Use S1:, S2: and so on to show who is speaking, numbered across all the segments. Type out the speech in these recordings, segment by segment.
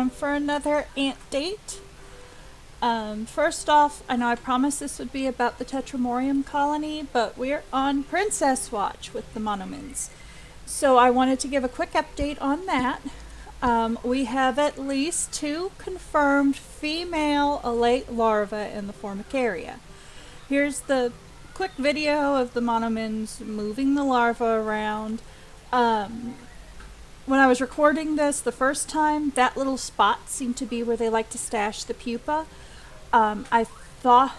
S1: time for another ant date. First off, I know I promised this would be about the Tetramorium colony, but we're on Princess Watch with the Monomins. So I wanted to give a quick update on that. We have at least 2 confirmed female alate larvae in the Formicaria. Here's the quick video of the Monomins moving the larva around. When I was recording this the first time, that little spot seemed to be where they like to stash the pupa. I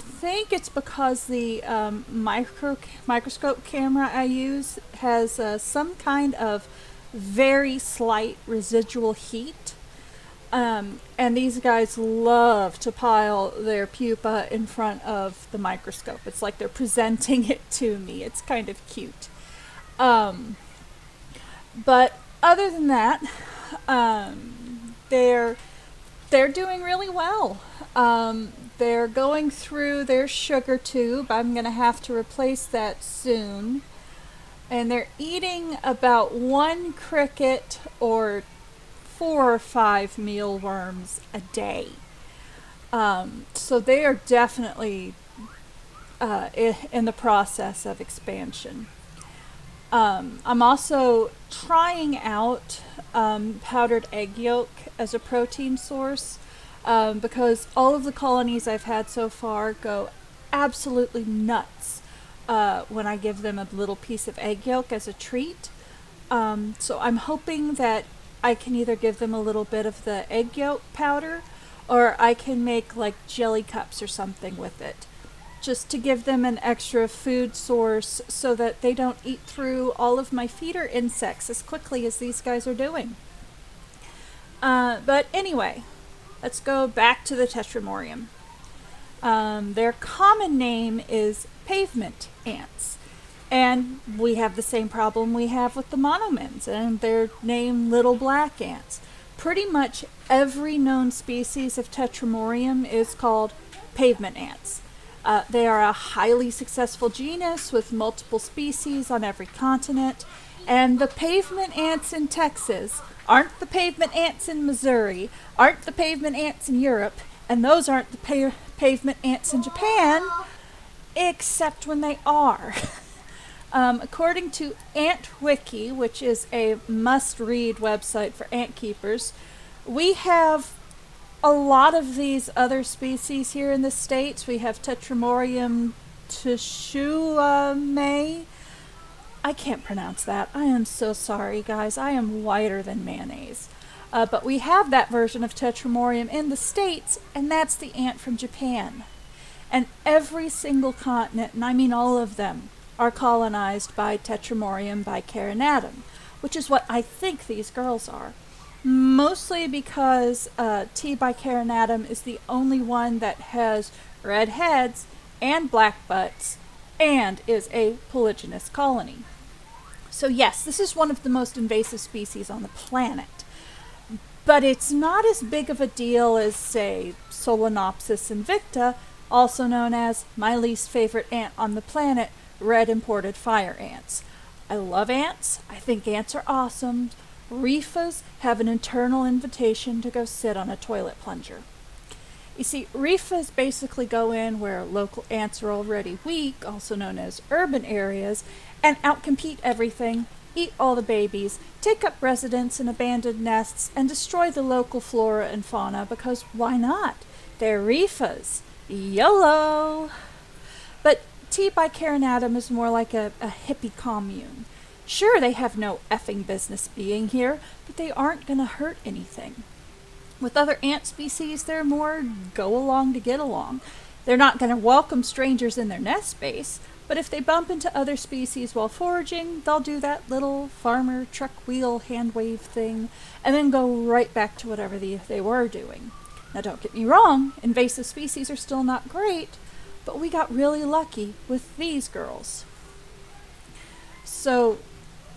S1: think it's because the microscope camera I use has some kind of very slight residual heat. And these guys love to pile their pupa in front of the microscope. It's like they're presenting it to me. It's kind of cute. But other than that, they're doing really well. They're going through their sugar tube. I'm going to have to replace that soon. And they're eating about 1 cricket or 4 or 5 mealworms a day. So they are definitely in the process of expansion. I'm also trying out powdered egg yolk as a protein source because all of the colonies I've had so far go absolutely nuts when I give them a little piece of egg yolk as a treat. So I'm hoping that I can either give them a little bit of the egg yolk powder or I can make like jelly cups or something with it, just to give them an extra food source so that they don't eat through all of my feeder insects as quickly as these guys are doing. But anyway, let's go back to the Tetramorium. Their common name is pavement ants. And we have the same problem we have with the Monomins, and they're named little black ants. Pretty much every known species of Tetramorium is called pavement ants. They are a highly successful genus with multiple species on every continent, and the pavement ants in Texas aren't the pavement ants in Missouri, aren't the pavement ants in Europe, and those aren't the pavement ants in Japan, except when they are. According to AntWiki, which is a must-read website for ant keepers, we have a lot of these other species here in the States. We have Tetramorium tishuame. I can't pronounce that. I am so sorry, guys. I am whiter than mayonnaise. But we have that version of Tetramorium in the States, and that's the ant from Japan. And every single continent, and I mean all of them, are colonized by Tetramoriumbicarinatum, which is what I think these girls are. Mostly because T. bicarinatum is the only one that has red heads and black butts and is a polygynous colony. So yes, this is one of the most invasive species on the planet. But it's not as big of a deal as, say, Solenopsis invicta, also known as my least favorite ant on the planet, red imported fire ants. I love ants. I think ants are awesome. Reefas have an internal invitation to go sit on a toilet plunger. You see, reefas basically go in where local ants are already weak, also known as urban areas, and outcompete everything, eat all the babies, take up residence in abandoned nests, and destroy the local flora and fauna because why not? They're reefas. YOLO! But T. bicarinatum is more like a hippie commune. Sure, they have no effing business being here, but they aren't going to hurt anything. With other ant species, they're more go along to get along. They're not going to welcome strangers in their nest space, but if they bump into other species while foraging, they'll do that little farmer truck wheel hand wave thing, and then go right back to whatever they were doing. Now don't get me wrong, invasive species are still not great, but we got really lucky with these girls. So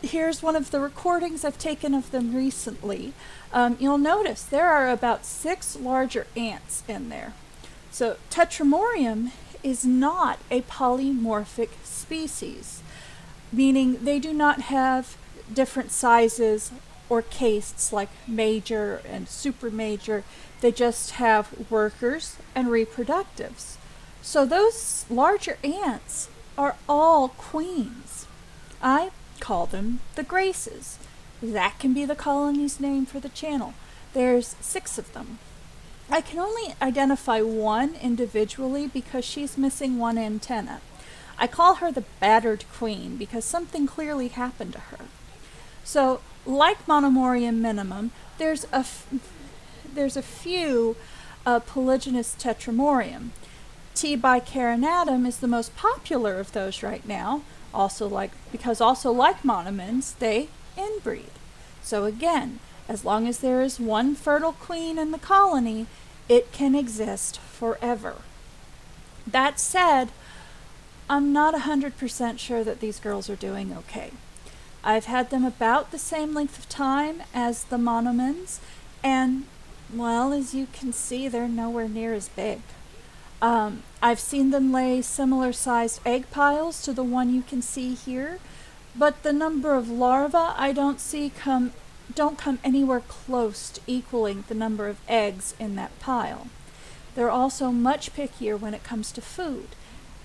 S1: here's one of the recordings I've taken of them recently. You'll notice there are about 6 larger ants in there. So Tetramorium is not a polymorphic species, meaning they do not have different sizes or castes like major and super major. They just have workers and reproductives. So those larger ants are all queens. I call them the Graces. That can be the colony's name for the channel. There's 6 of them. I can only identify one individually because she's missing one antenna. I call her the battered queen because something clearly happened to her. So, like Monomorium minimum, there's a few polygynous Tetramorium. T-bicarinatum is the most popular of those right now. Because like monomins, they inbreed. So again, as long as there is one fertile queen in the colony, it can exist forever. That said, I'm not 100% sure that these girls are doing okay. I've had them about the same length of time as the monomins, and, well, as you can see, they're nowhere near as big. I've seen them lay similar sized egg piles to the one you can see here, but the number of larvae I don't come anywhere close to equaling the number of eggs in that pile. They're also much pickier when it comes to food.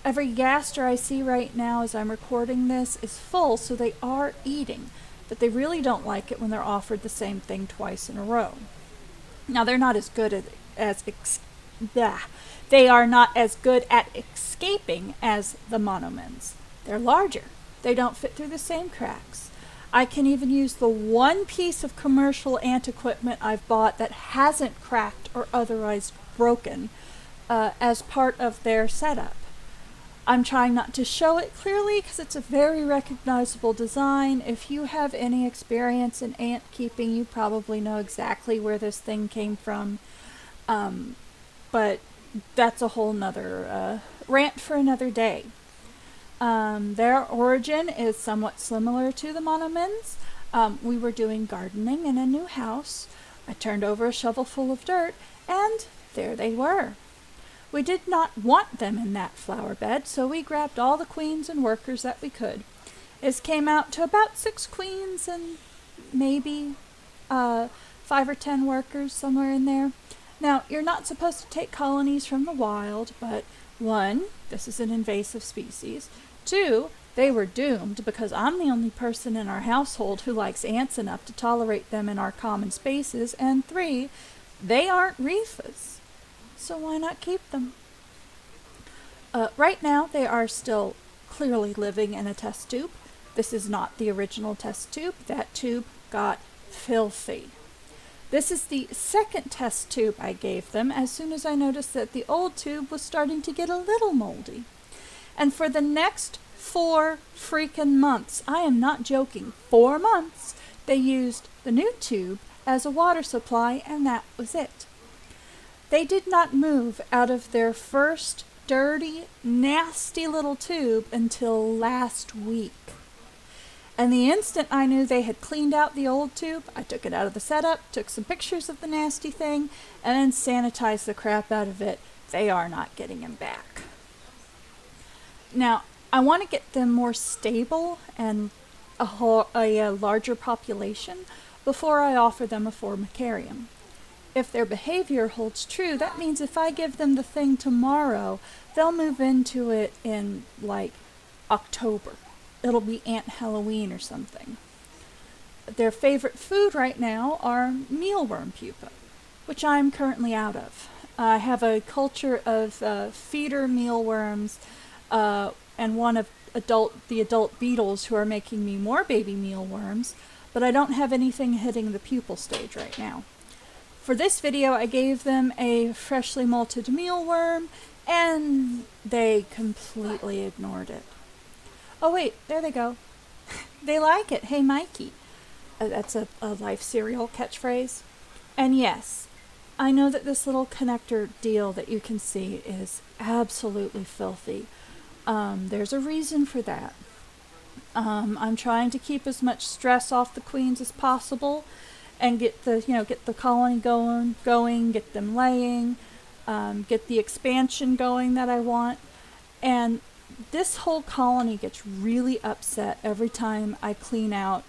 S1: Every gaster I see right now as I'm recording this is full, so they are eating, but they really don't like it when they're offered the same thing twice in a row. Now, they're not as good they are not as good at escaping as the monomins. They're larger. They don't fit through the same cracks. I can even use the one piece of commercial ant equipment I've bought that hasn't cracked or otherwise broken as part of their setup. I'm trying not to show it clearly because it's a very recognizable design. If you have any experience in ant keeping, you probably know exactly where this thing came from. But that's a whole nother rant for another day. Their origin is somewhat similar to the monomins. We were doing gardening in a new house. I turned over a shovel full of dirt, and there they were. We did not want them in that flower bed, so we grabbed all the queens and workers that we could. This came out to about 6 queens and maybe 5 or 10 workers, somewhere in there. Now, you're not supposed to take colonies from the wild, but 1, this is an invasive species. 2, they were doomed because I'm the only person in our household who likes ants enough to tolerate them in our common spaces. And 3, they aren't reefas. So why not keep them? Right now, they are still clearly living in a test tube. This is not the original test tube. That tube got filthy. This is the second test tube I gave them as soon as I noticed that the old tube was starting to get a little moldy. And for the next 4 freaking months, I am not joking, 4 months, they used the new tube as a water supply, and that was it. They did not move out of their first dirty, nasty little tube until last week. And the instant I knew they had cleaned out the old tube, I took it out of the setup, took some pictures of the nasty thing, and then sanitized the crap out of it. They are not getting him back. Now, I want to get them more stable and a larger population before I offer them a formicarium. If their behavior holds true, that means if I give them the thing tomorrow, they'll move into it in, like, October. It'll be Ant Halloween or something. Their favorite food right now are mealworm pupa, which I'm currently out of. I have a culture of feeder mealworms and one of the adult beetles who are making me more baby mealworms, but I don't have anything hitting the pupal stage right now. For this video, I gave them a freshly malted mealworm, and they completely ignored it. Oh wait, there they go. They like it. Hey, Mikey. That's a Life Cereal catchphrase. And yes, I know that this little connector deal that you can see is absolutely filthy. There's a reason for that. I'm trying to keep as much stress off the queens as possible and get the colony going, get them laying, get the expansion going that I want. And this whole colony gets really upset every time I clean out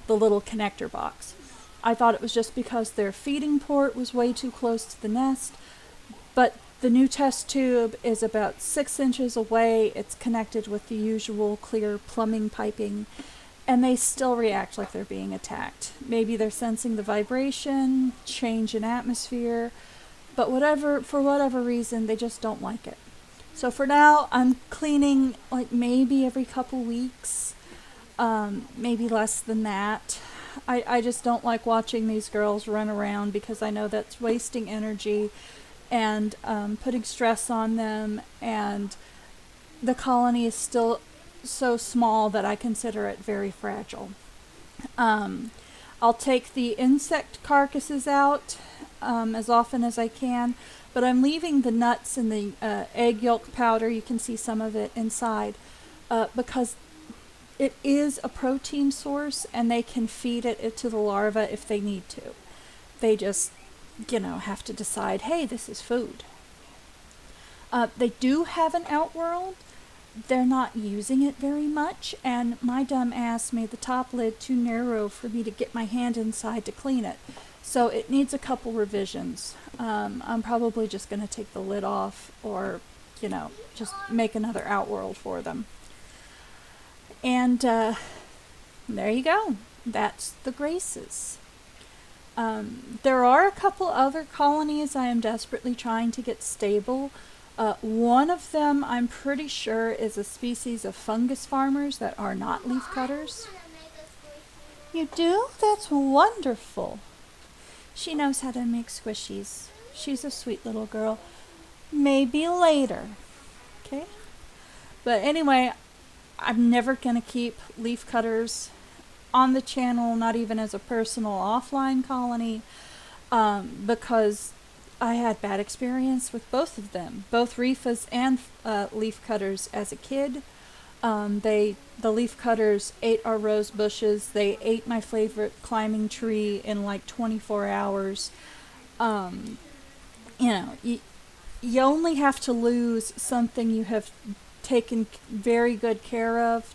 S1: the little connector box. I thought it was just because their feeding port was way too close to the nest, but the new test tube is about 6 inches away. It's connected with the usual clear plumbing piping, and they still react like they're being attacked. Maybe they're sensing the vibration, change in atmosphere, but for whatever reason, they just don't like it. So for now, I'm cleaning like maybe every couple weeks, maybe less than that. I just don't like watching these girls run around because I know that's wasting energy and putting stress on them, and the colony is still so small that I consider it very fragile. I'll take the insect carcasses out as often as I can, but I'm leaving the nuts and the egg yolk powder, you can see some of it inside, because it is a protein source and they can feed it to the larva if they need to. They just, have to decide, hey, this is food. They do have an outworld. They're not using it very much, and my dumb ass made the top lid too narrow for me to get my hand inside to clean it. So it needs a couple revisions. I'm probably just going to take the lid off or, just make another outworld for them. And there you go. That's the Graces. There are a couple other colonies I am desperately trying to get stable. One of them I'm pretty sure is a species of fungus farmers that are not leaf cutters. You do? That's wonderful. She knows how to make squishies. She's a sweet little girl. Maybe later. Okay? But anyway, I'm never going to keep leaf cutters on the channel, not even as a personal offline colony, because I had bad experience with both of them, both Rifas and leaf cutters as a kid. The leaf cutters ate our rose bushes. They ate my favorite climbing tree in like 24 hours. You only have to lose something you have taken very good care of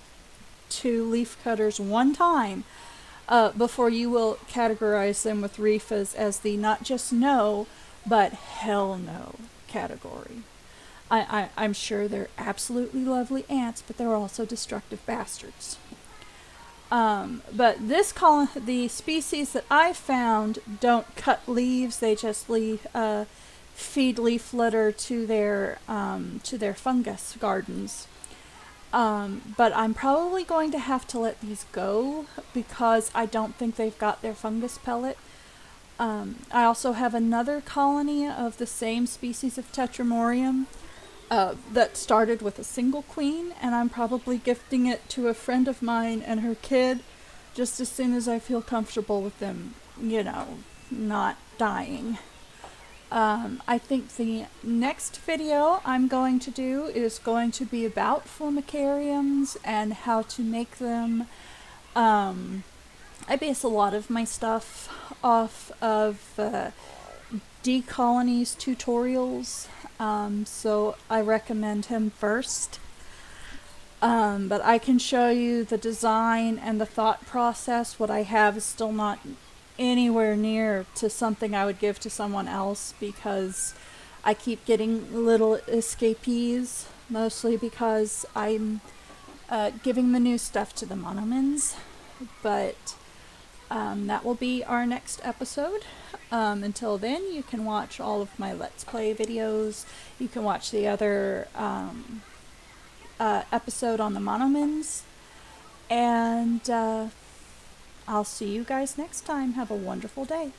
S1: to leaf cutters one time before you will categorize them with Rifas as the not just no, but hell no category. I'm sure they're absolutely lovely ants, but they're also destructive bastards. But the species that I found don't cut leaves. They just feed leaf litter to their fungus gardens. But I'm probably going to have to let these go because I don't think they've got their fungus pellet. I also have another colony of the same species of Tetramorium that started with a single queen, and I'm probably gifting it to a friend of mine and her kid just as soon as I feel comfortable with them, not dying. I think the next video I'm going to do is going to be about formicariums and how to make them. I base a lot of my stuff off of D-Colony's tutorials, so I recommend him first. But I can show you the design and the thought process. What I have is still not anywhere near to something I would give to someone else because I keep getting little escapees, mostly because I'm giving the new stuff to the Monomins. But that will be our next episode. Until then, you can watch all of my Let's Play videos. You can watch the other episode on the Monomins. And I'll see you guys next time. Have a wonderful day.